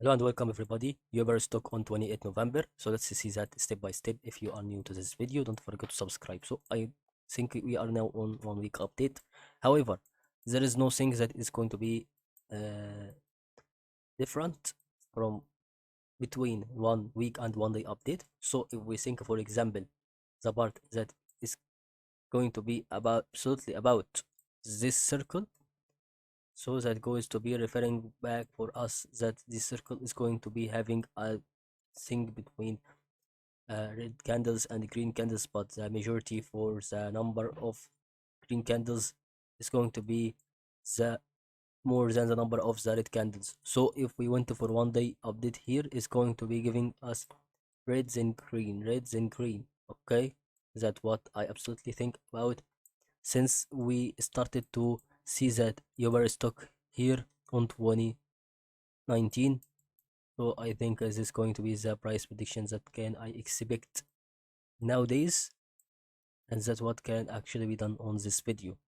Hello and welcome everybody. Uber stock on 28th November. So let's see that step by step. If you are new to this video, don't forget to subscribe. So I think we are now on 1 week update. However, there is no thing that is going to be different from between 1 week and 1 day update. So if we think, for example, the part that is going to be about absolutely about this circle, so that goes to be referring back for us that this circle is going to be having a thing between red candles and green candles, but the majority for the number of green candles is going to be the more than the number of the red candles. So if we went for 1 day update here, is going to be giving us reds and green, reds and green. Okay, that's what I absolutely think about since we started to see that Uber stock here on 2019. So I think this is going to be the price predictions that can I expect nowadays, and that's what can actually be done on this video.